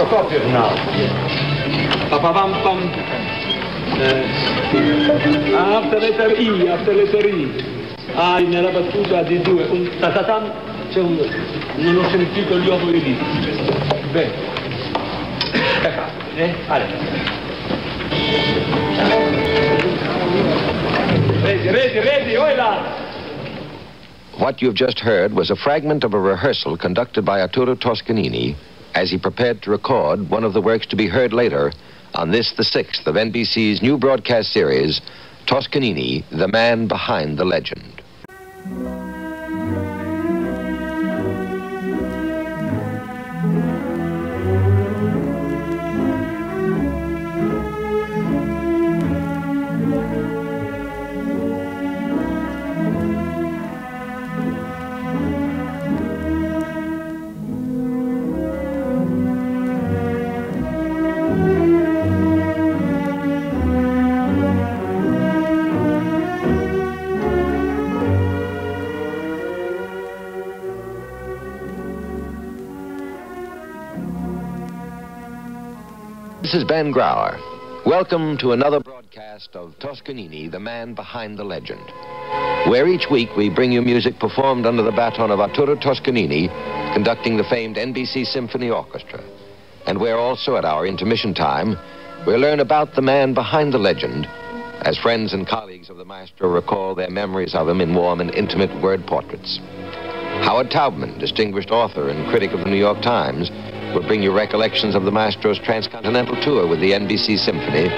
Prokofiev now. Pa-pa-pam-pam. After letter E, after letter E. Ah, nella battuta di due, un ta-ta-tam, c'è un... non ho sentito gli ovoli lì. Bene. Ready, oi là! What you've just heard was a fragment of a rehearsal conducted by Arturo Toscanini as he prepared to record one of the works to be heard later on this, the 6th of NBC's new broadcast series, Toscanini, the Man Behind the Legend. This is Ben Grauer. Welcome to another broadcast of Toscanini, the Man Behind the Legend, where each week we bring you music performed under the baton of Arturo Toscanini, conducting the famed NBC Symphony Orchestra, and where also at our intermission time we'll learn about the man behind the legend as friends and colleagues of the maestro recall their memories of him in warm and intimate word portraits. Howard Taubman, distinguished author and critic of the New York Times, will bring you recollections of the maestro's transcontinental tour with the NBC Symphony,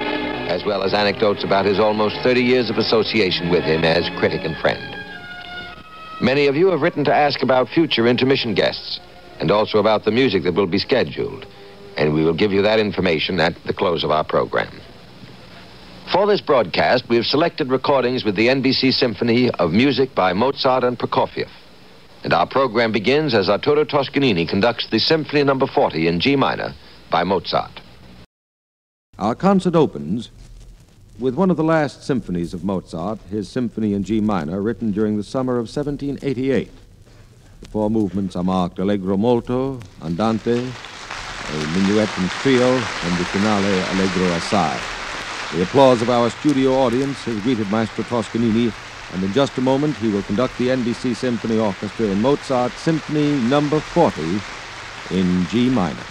as well as anecdotes about his almost 30 years of association with him as critic and friend. Many of you have written to ask about future intermission guests, and also about the music that will be scheduled, and we will give you that information at the close of our program. For this broadcast, we have selected recordings with the NBC Symphony of music by Mozart and Prokofiev. And our program begins as Arturo Toscanini conducts the Symphony No. 40 in G minor by Mozart. Our concert opens with one of the last symphonies of Mozart, his Symphony in G minor, written during the summer of 1788. The four movements are marked Allegro molto, Andante, a minuet and trio, and the finale Allegro assai. The applause of our studio audience has greeted Maestro Toscanini, and in just a moment, he will conduct the NBC Symphony Orchestra in Mozart's Symphony No. 40 in G minor.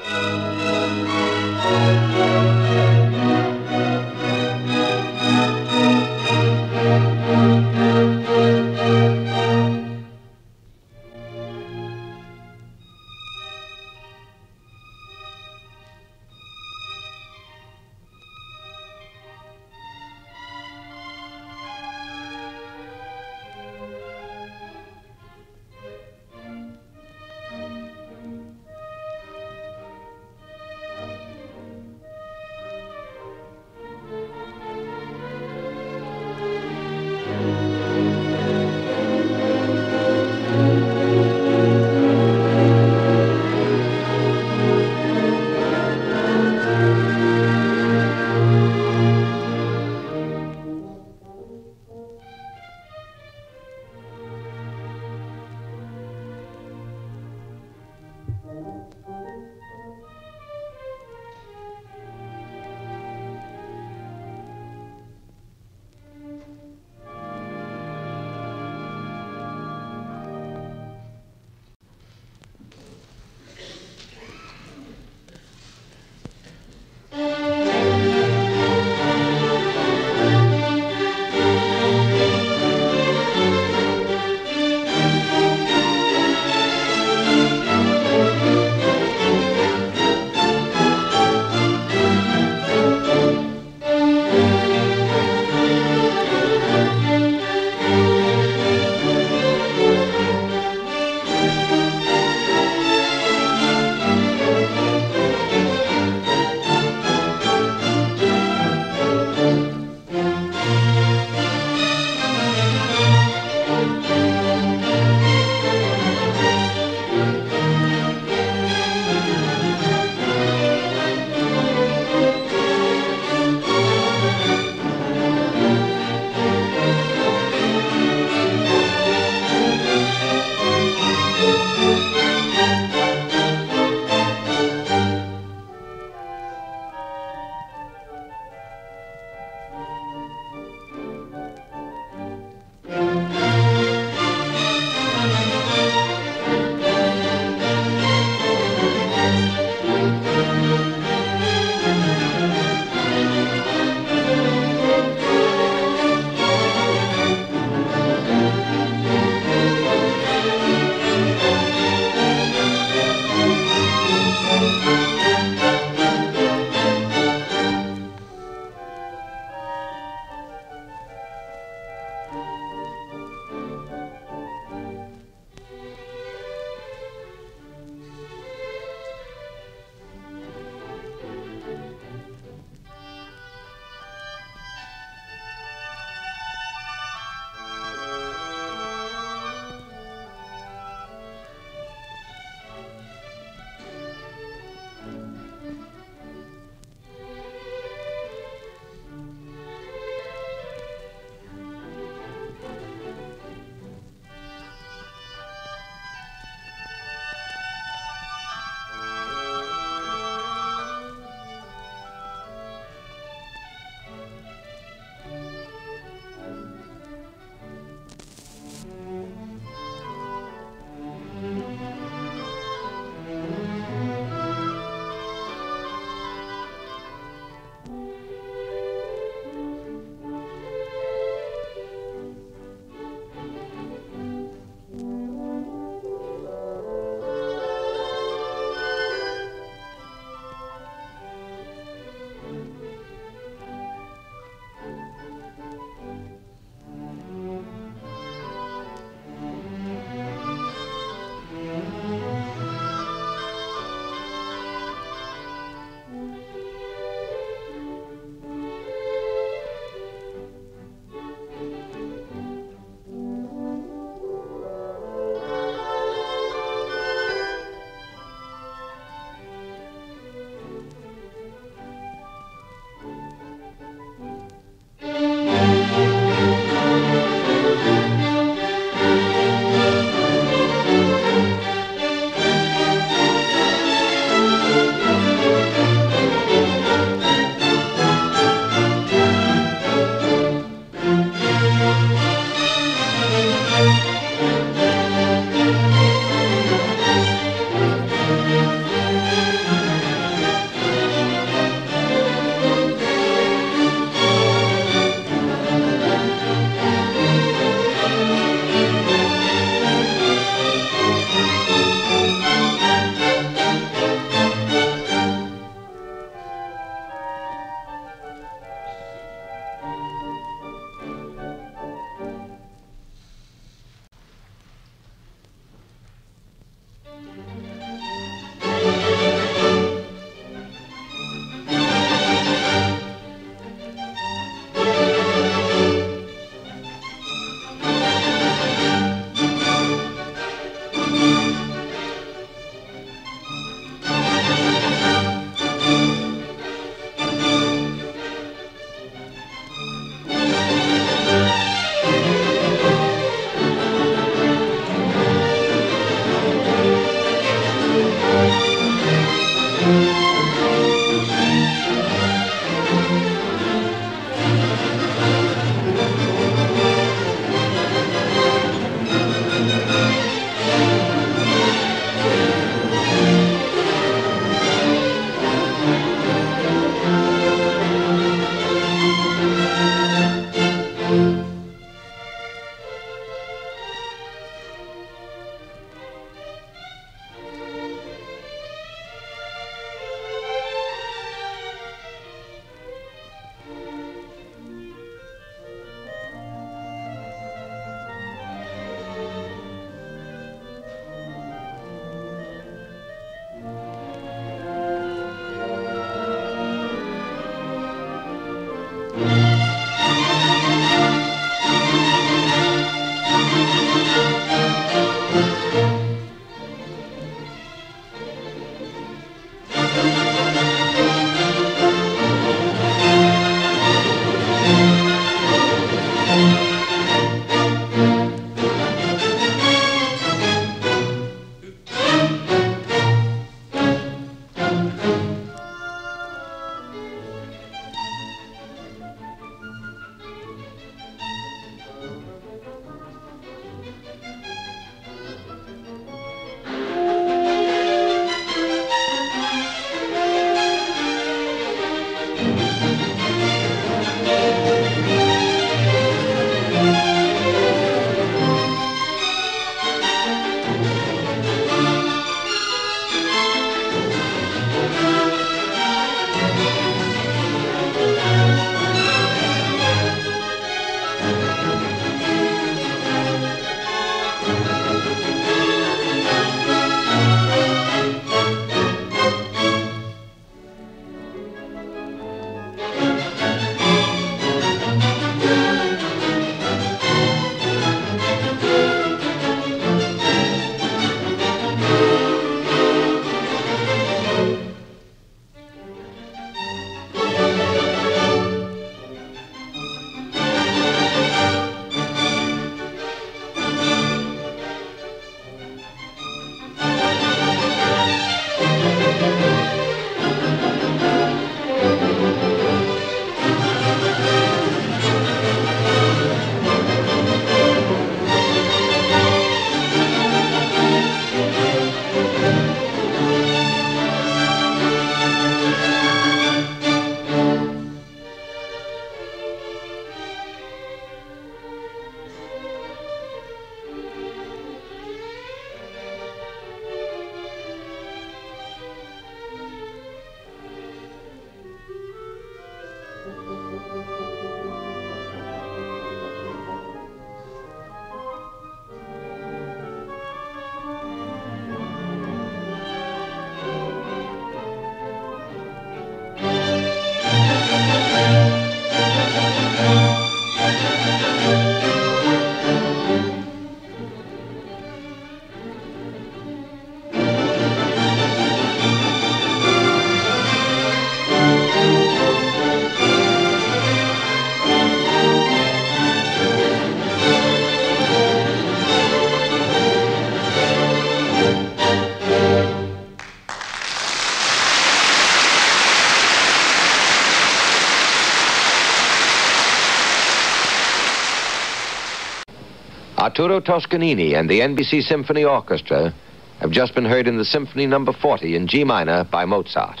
Arturo Toscanini and the NBC Symphony Orchestra have just been heard in the Symphony No. 40 in G minor by Mozart.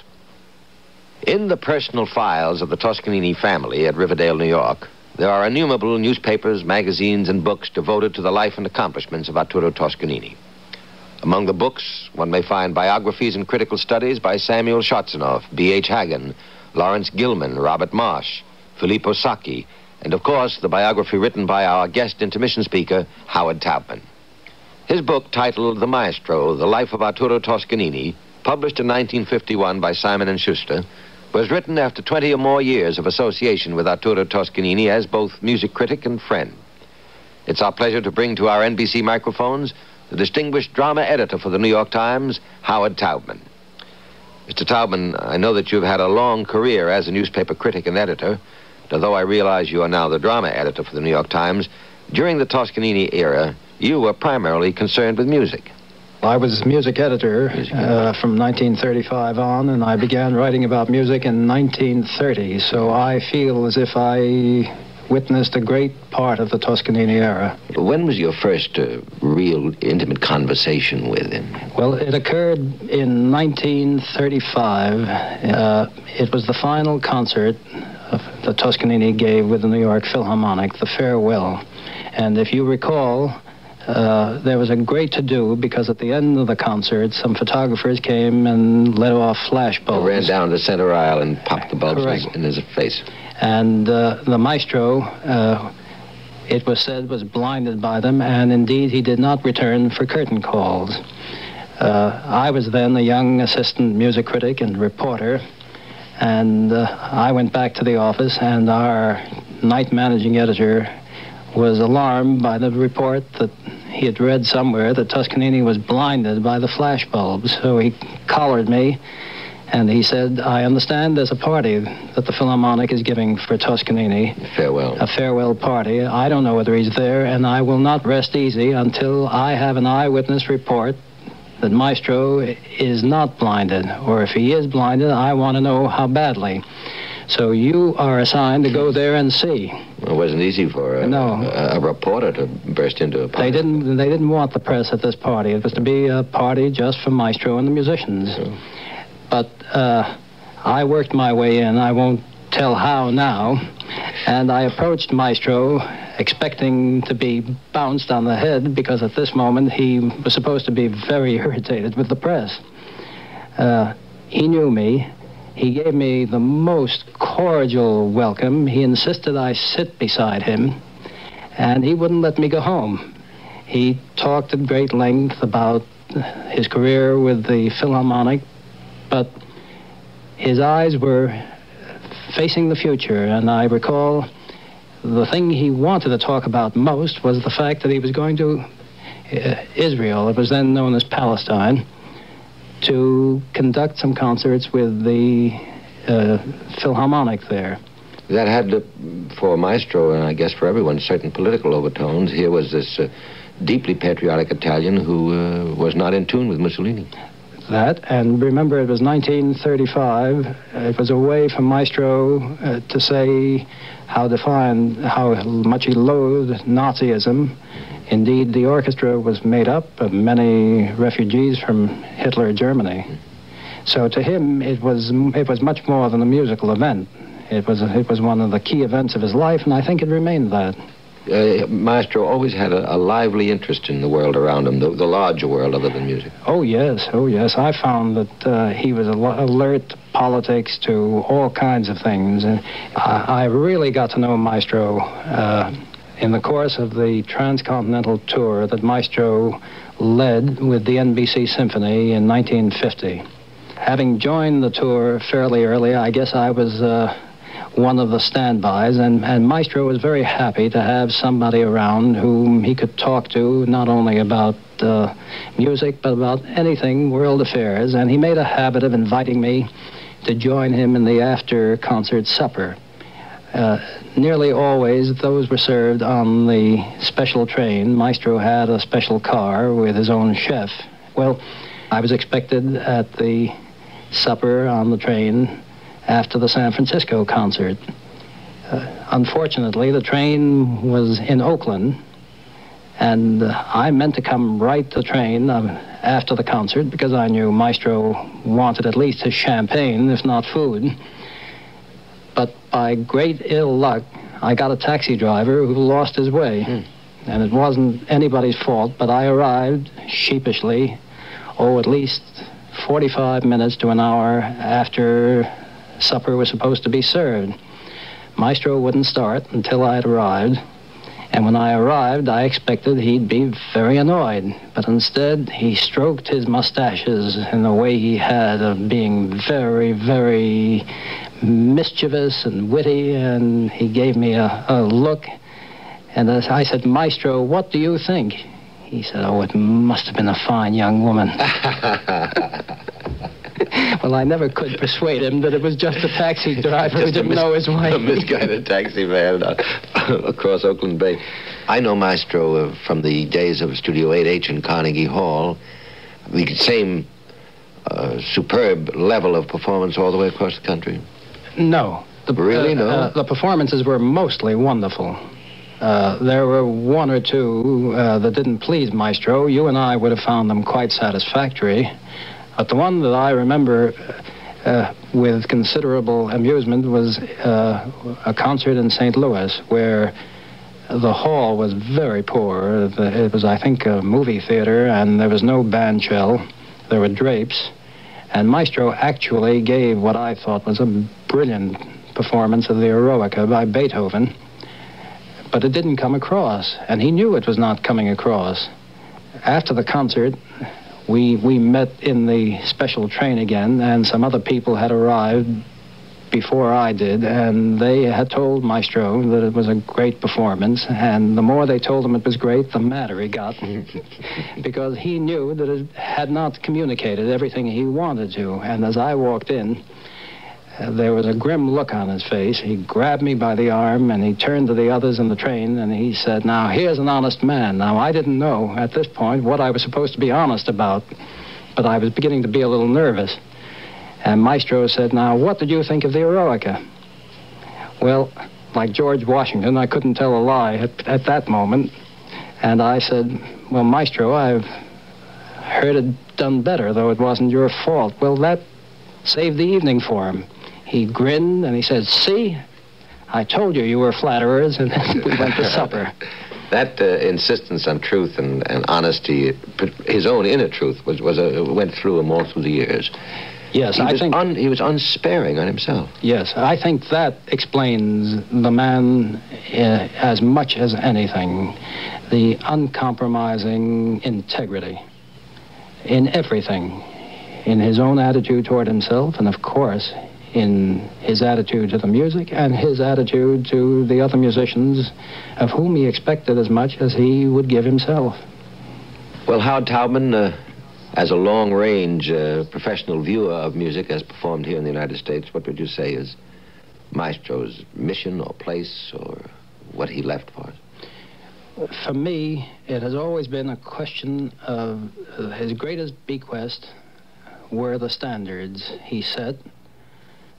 In the personal files of the Toscanini family at Riverdale, New York, there are innumerable newspapers, magazines, and books devoted to the life and accomplishments of Arturo Toscanini. Among the books, one may find biographies and critical studies by Samuel Shotzenoff, B.H. Hagen, Lawrence Gilman, Robert Marsh, Filippo Sacchi, and of course, the biography written by our guest intermission speaker, Howard Taubman. His book, titled The Maestro, The Life of Arturo Toscanini, published in 1951 by Simon & Schuster, was written after 20 or more years of association with Arturo Toscanini as both music critic and friend. It's our pleasure to bring to our NBC microphones the distinguished drama editor for the New York Times, Howard Taubman. Mr. Taubman, I know that you've had a long career as a newspaper critic and editor, and although I realize you are now the drama editor for the New York Times, during the Toscanini era, you were primarily concerned with music. I was music editor from 1935 on, and I began writing about music in 1930, so I feel as if I witnessed a great part of the Toscanini era. When was your first real intimate conversation with him? Well, it occurred in 1935. It was the final concert that Toscanini gave with the New York Philharmonic, the farewell. And if you recall, there was a great to-do because at the end of the concert, some photographers came and let off flash bulbs. Ran down the center aisle and popped the bulbs in his face. And the maestro, it was said, was blinded by them, and indeed he did not return for curtain calls. I was then a young assistant music critic and reporter, and I went back to the office, and our night managing editor was alarmed by the report that he had read somewhere that Toscanini was blinded by the flash bulbs. So he collared me, and he said, I understand there's a party that the Philharmonic is giving for Toscanini. Farewell. A farewell party. I don't know whether he's there, and I will not rest easy until I have an eyewitness report that Maestro is not blinded, or if he is blinded, I want to know how badly. So you are assigned to go there and see. Well, it wasn't easy for a reporter to burst into a party. They didn't want the press at this party. It was to be a party just for Maestro and the musicians. Oh. But I worked my way in. I won't tell how now. And I approached Maestro expecting to be bounced on the head because at this moment he was supposed to be very irritated with the press. He knew me. He gave me the most cordial welcome. He insisted I sit beside him, and he wouldn't let me go home. He talked at great length about his career with the Philharmonic, but his eyes were facing the future, and I recall the thing he wanted to talk about most was the fact that he was going to Israel, it was then known as Palestine, to conduct some concerts with the Philharmonic there. That had, for Maestro, and I guess for everyone, certain political overtones. Here was this deeply patriotic Italian who was not in tune with Mussolini. That, and remember it was 1935. It was a way for Maestro to say how much he loathed Nazism. Indeed, the orchestra was made up of many refugees from Hitler Germany. So to him, it was much more than a musical event. It was one of the key events of his life, and I think it remained that. Maestro always had a lively interest in the world around him, the larger world other than music. Oh, yes. I found that he was alert to politics, to all kinds of things. And I really got to know Maestro in the course of the transcontinental tour that Maestro led with the NBC Symphony in 1950. Having joined the tour fairly early, I guess I was one of the standbys, and Maestro was very happy to have somebody around whom he could talk to, not only about music, but about anything, world affairs, and he made a habit of inviting me to join him in the after-concert supper. Nearly always, those were served on the special train. Maestro had a special car with his own chef. Well, I was expected at the supper on the train after the San Francisco concert. Unfortunately, the train was in Oakland, And I meant to come right to train after the concert because I knew Maestro wanted at least his champagne, if not food. But by great ill luck, I got a taxi driver who lost his way. And it wasn't anybody's fault, but I arrived sheepishly, at least 45 minutes to an hour after supper was supposed to be served. Maestro wouldn't start until I had arrived. And when I arrived, I expected he'd be very annoyed. But instead, he stroked his mustaches in the way he had of being very, very mischievous and witty. And he gave me a look. And as I said, Maestro, what do you think? He said, oh, it must have been a fine young woman. Well, I never could persuade him that it was just a taxi driver who didn't know his way. A misguided taxi man across Oakland Bay. I know Maestro from the days of Studio 8H in Carnegie Hall. The same superb level of performance all the way across the country. No. Really, no? The performances were mostly wonderful. There were one or two that didn't please Maestro. You and I would have found them quite satisfactory. But the one that I remember with considerable amusement was a concert in St. Louis where the hall was very poor. It was, I think, a movie theater, and there was no bandshell. There were drapes. And Maestro actually gave what I thought was a brilliant performance of the Eroica by Beethoven. But it didn't come across, and he knew it was not coming across. After the concert, we met in the special train again, and some other people had arrived before I did, and they had told Maestro that it was a great performance, and the more they told him it was great, the madder he got, because he knew that it had not communicated everything he wanted to. And as I walked in, there was a grim look on his face. He grabbed me by the arm, and he turned to the others in the train, and he said, now, here's an honest man. Now, I didn't know at this point what I was supposed to be honest about, but I was beginning to be a little nervous. And Maestro said, now, what did you think of the Eroica? Well, like George Washington, I couldn't tell a lie at that moment. And I said, well, Maestro, I've heard it done better, though it wasn't your fault. Well, that saved the evening for him. He grinned and he said, see, I told you you were flatterers, and then we went to supper. That insistence on truth and honesty, his own inner truth, went through him all through the years. Yes, I think he was unsparing on himself. Yes, I think that explains the man as much as anything. The uncompromising integrity in everything, in his own attitude toward himself, and of course, in his attitude to the music and his attitude to the other musicians, of whom he expected as much as he would give himself. Well, Howard Taubman, as a long-range professional viewer of music as performed here in the United States, what would you say is Maestro's mission or place or what he left for us? For me, it has always been a question of his greatest bequest were the standards he set.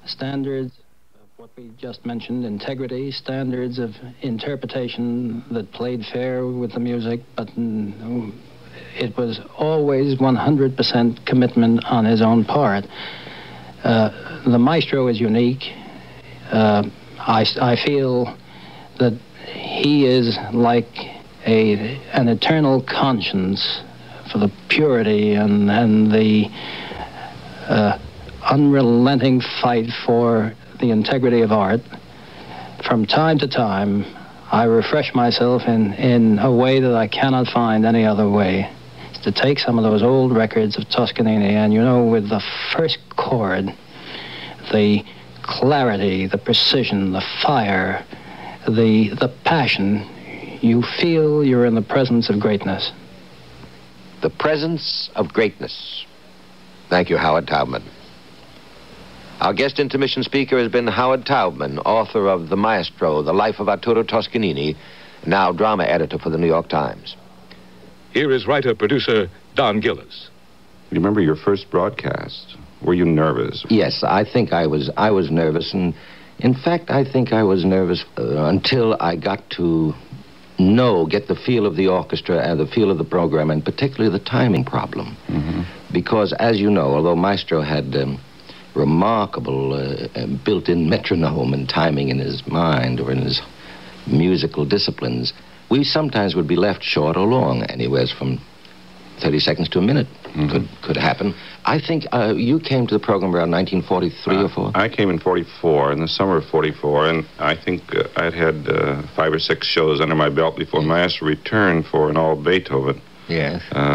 Standards of what we just mentioned, integrity, standards of interpretation that played fair with the music, but it was always 100% commitment on his own part. The Maestro is unique. I feel that he is like an eternal conscience for the purity and the unrelenting fight for the integrity of art. From time to time, I refresh myself in a way that I cannot find any other way. It's to take some of those old records of Toscanini, and you know, with the first chord, the clarity, the precision, the fire, the passion, you feel you're in the presence of greatness. The presence of greatness. Thank you, Howard Taubman. Our guest intermission speaker has been Howard Taubman, author of The Maestro, The Life of Arturo Toscanini, now drama editor for the New York Times. Here is writer-producer Don Gillis. You remember your first broadcast? Were you nervous? Yes, I think I was nervous, and in fact, I think I was nervous until I got to get the feel of the orchestra and the feel of the program, and particularly the timing problem. Because, as you know, although Maestro had remarkable built-in metronome and timing in his mind or in his musical disciplines, we sometimes would be left short or long, anywhere from 30 seconds to a minute. Could happen. I think you came to the program around 1943 or 4? I came in 44, in the summer of 44, and I think I'd had 5 or 6 shows under my belt before Maestro returned for an all Beethoven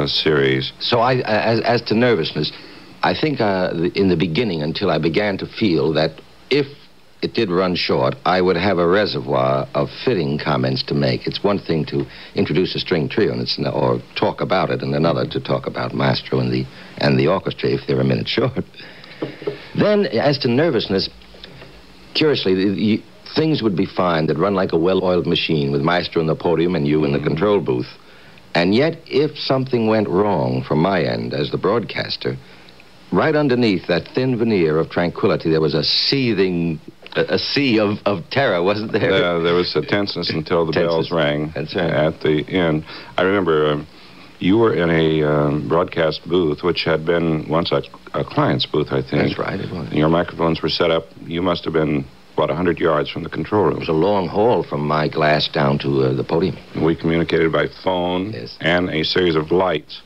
series. So as to nervousness, I think in the beginning, until I began to feel that if it did run short, I would have a reservoir of fitting comments to make. It's one thing to introduce a string trio or talk about it, and another to talk about Maestro and the orchestra if they're a minute short. Then, as to nervousness, curiously, things would be fine. They'd run like a well-oiled machine with Maestro in the podium and you in the control booth. And yet, if something went wrong from my end as the broadcaster, right underneath that thin veneer of tranquility, there was a seething... a sea of terror, wasn't there? Yeah, there was a tenseness until the bells rang. That's right. At the end. I remember you were in a broadcast booth, which had been once a client's booth, I think. That's right, it was. And your microphones were set up. You must have been, about 100 yards from the control room. It was a long haul from my glass down to the podium. We communicated by phone and a series of lights.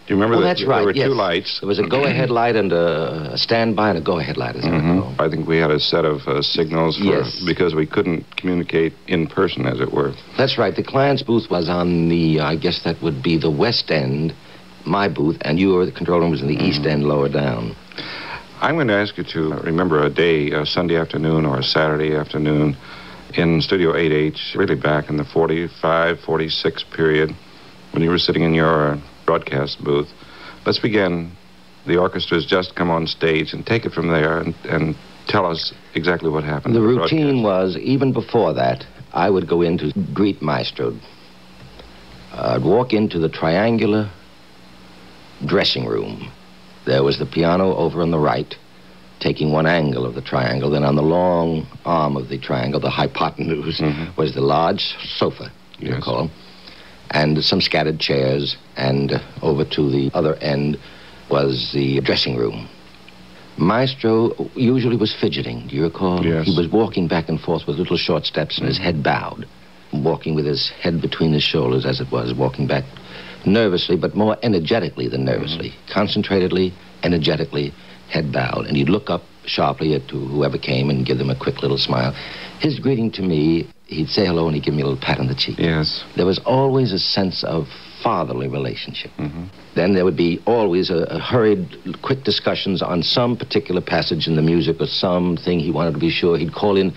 Do you remember that's right, there were 2 lights? There was a go-ahead light and a standby and a go-ahead light, as I recall. I think we had a set of signals because we couldn't communicate in person, as it were. That's right. The client's booth was on the, I guess that would be the west end, my booth, and the control room was in the east end, lower down. I'm going to ask you to remember a day, a Sunday afternoon or a Saturday afternoon in Studio 8H, really back in the 45, 46 period, when you were sitting in your broadcast booth. Let's begin. The orchestra's just come on stage, and take it from there and tell us exactly what happened. The routine was, even before that, I would go in to greet Maestro. I'd walk into the triangular dressing room. There was the piano over on the right, taking one angle of the triangle. Then on the long arm of the triangle, the hypotenuse, was the large sofa, you recall. And some scattered chairs, and over to the other end was the dressing room. Maestro usually was fidgeting, do you recall? Yes. He was walking back and forth with little short steps and his head bowed, walking with his head between his shoulders, as it was, walking back nervously, but more energetically than nervously. Concentratedly, energetically, head bowed. And he'd look up sharply at whoever came and give them a quick little smile. His greeting to me, he'd say hello and he'd give me a little pat on the cheek. Yes. There was always a sense of fatherly relationship. Then there would be always a hurried, quick discussions on some particular passage in the music or something he wanted to be sure. He'd call in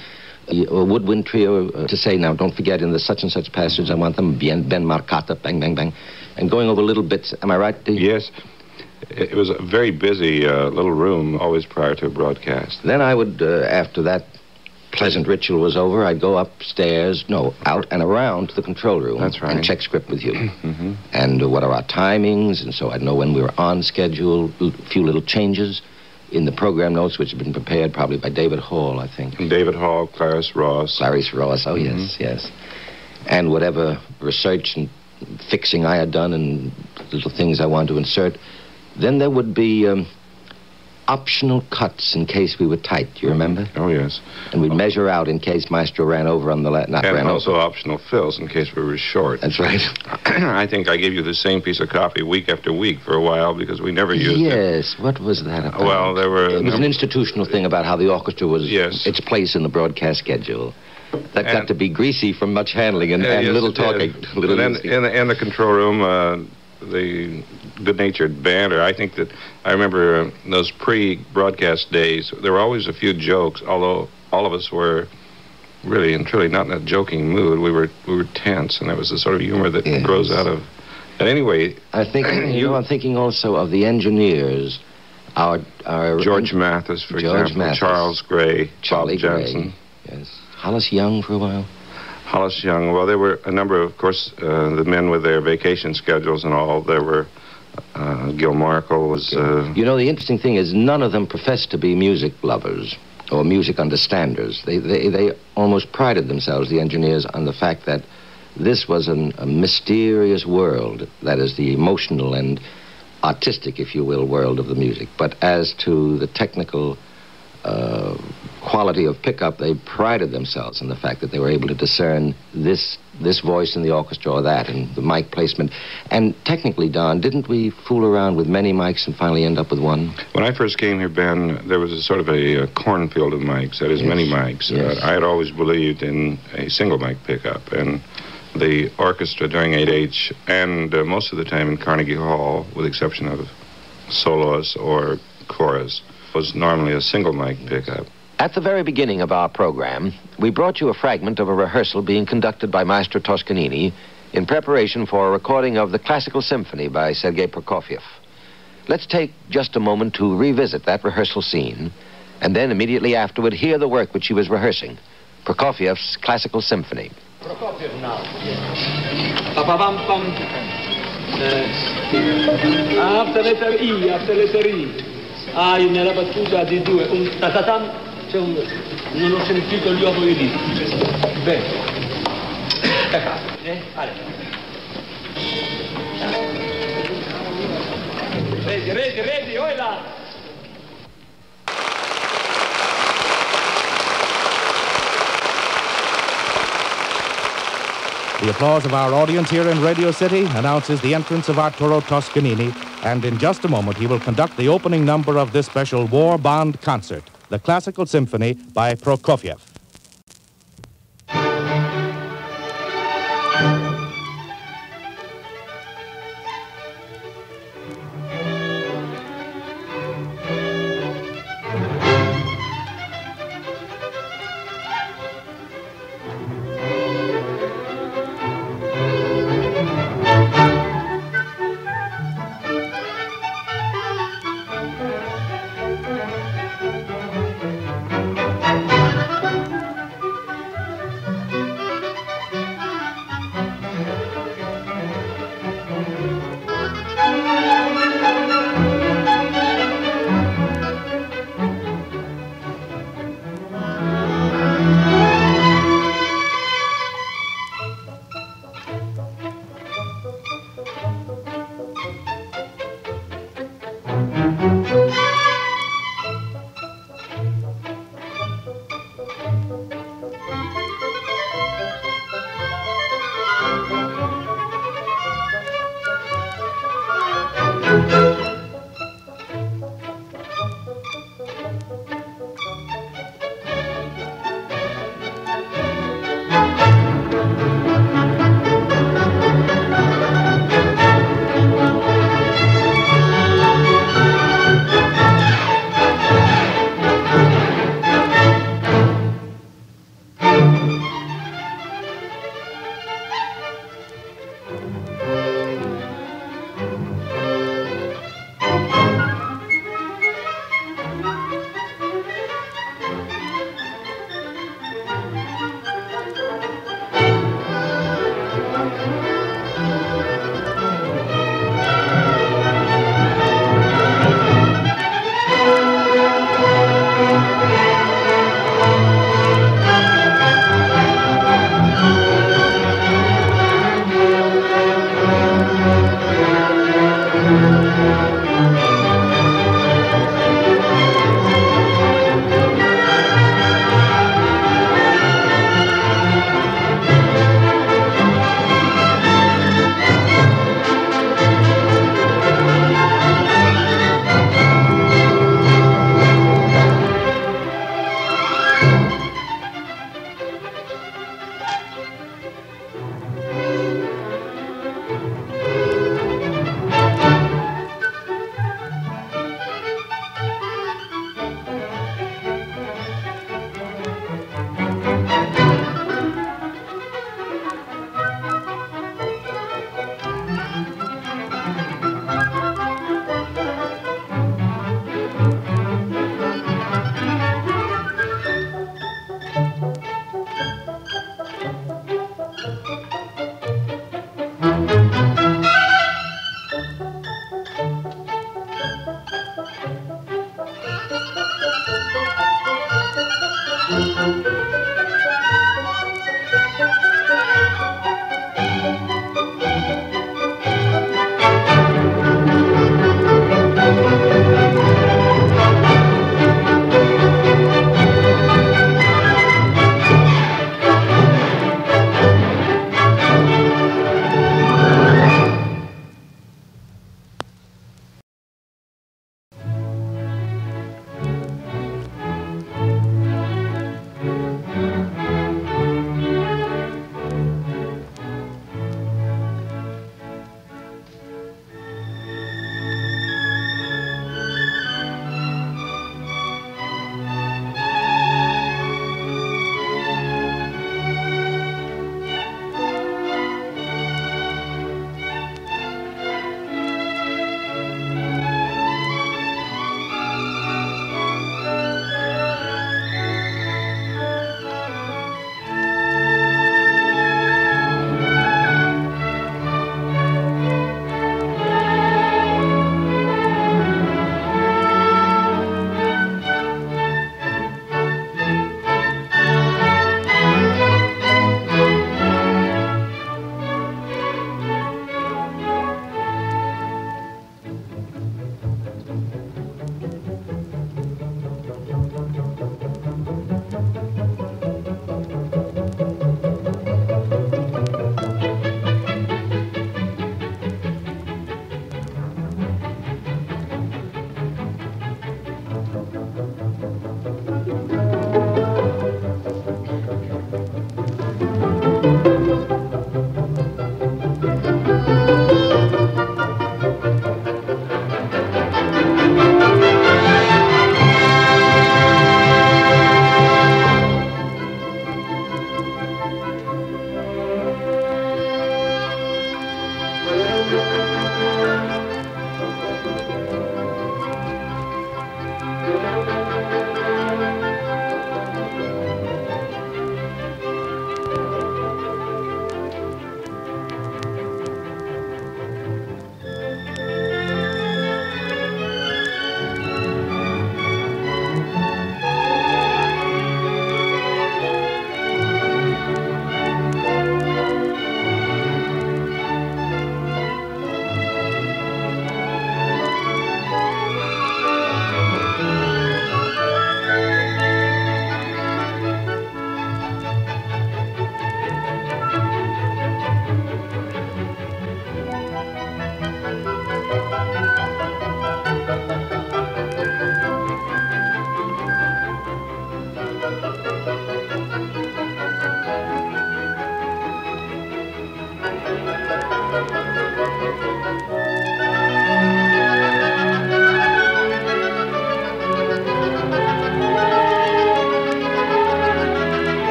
a woodwind trio to say, now, don't forget, in the such and such passage, I want them bien marcata, bang, bang, bang. And going over little bits, am I right, Dee? Yes. It was a very busy little room, always prior to a broadcast. Then I would, after that pleasant ritual was over, I'd go upstairs, out and around to the control room. That's right. And check script with you. And what are our timings, and so I'd know when we were on schedule, a few little changes in the program notes, which had been prepared probably by David Hall, I think. And David Hall, Clarice Ross. Clarice Ross, oh yes. And whatever research and fixing I had done and little things I wanted to insert. Then there would be optional cuts in case we were tight, do you remember? Oh, yes. And we'd measure out in case Maestro ran over on the left, and also optional fills in case we were short. That's right. I think I gave you the same piece of copy week after week for a while because we never used it. Yes, what was that about? Well, there were... It was an institutional thing about how the orchestra was its place in the broadcast schedule. That got to be greasy from much handling and little talking. And then in the control room, the good-natured banter. I think that I remember those pre-broadcast days, there were always a few jokes, although all of us were really and truly not in a joking mood. We were tense, and there was the sort of humor that grows out of... But anyway... I think, I'm thinking also of the engineers, our George Mathis, for example, Charles Gray, Charlie Johnson. Gray, yes. Hollis Young for a while. Hollis Young. Well, there were a number, of course, the men with their vacation schedules and all. There were Gil Markle was... the interesting thing is none of them professed to be music lovers or music understanders. They almost prided themselves, the engineers, on the fact that this was a mysterious world, that is the emotional and artistic, if you will, world of the music. But as to the technical quality of pickup, they prided themselves in the fact that they were able to discern this voice in the orchestra or that, and the mic placement. And technically, Don, didn't we fool around with many mics and finally end up with one? When I first came here, Ben, there was a sort of a cornfield of mics, that is, Yes. many mics. Yes. I had always believed in a single mic pickup, and the orchestra during 8H and most of the time in Carnegie Hall, with the exception of soloists or chorus, was normally a single mic pickup. At the very beginning of our program, we brought you a fragment of a rehearsal being conducted by Maestro Toscanini in preparation for a recording of the Classical Symphony by Sergei Prokofiev. Let's take just a moment to revisit that rehearsal scene, and then immediately afterward hear the work which he was rehearsing, Prokofiev's Classical Symphony. Prokofiev now. Pa-pa-pam-pam. After letter I, after letter I. Hai nella battuta di due un ta-ta-tam, c'è un... non ho sentito gli ovoli lì. Bene. Vale. Ready, oi là! The applause of our audience here in Radio City announces the entrance of Arturo Toscanini, and in just a moment he will conduct the opening number of this special War Bond concert, the Classical Symphony by Prokofiev.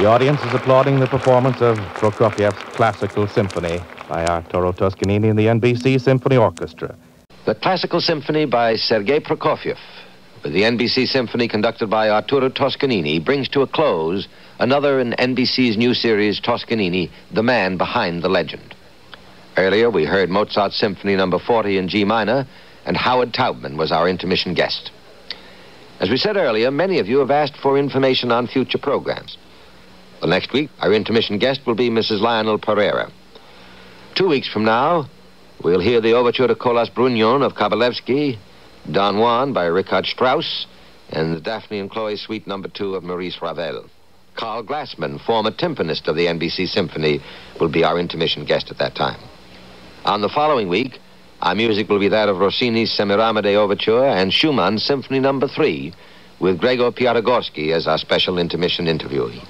The audience is applauding the performance of Prokofiev's Classical Symphony by Arturo Toscanini and the NBC Symphony Orchestra. The Classical Symphony by Sergei Prokofiev, with the NBC Symphony conducted by Arturo Toscanini, brings to a close another in NBC's new series, Toscanini, the man behind the legend. Earlier, we heard Mozart's Symphony No. 40 in G minor, and Howard Taubman was our intermission guest. As we said earlier, many of you have asked for information on future programs. Well, next week, our intermission guest will be Mrs. Lionel Pereira. 2 weeks from now, we'll hear the overture to Colas Brugnon of Kabalevsky, Don Juan by Richard Strauss, and the Daphne and Chloe Suite No. 2 of Maurice Ravel. Carl Glassman, former timpanist of the NBC Symphony, will be our intermission guest at that time. On the following week, our music will be that of Rossini's Semiramide Overture and Schumann's Symphony No. 3, with Gregor Piatigorsky as our special intermission interviewee.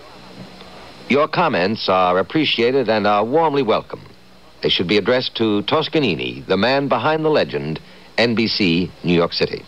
Your comments are appreciated and are warmly welcome. They should be addressed to Toscanini, the man behind the legend, NBC, New York City.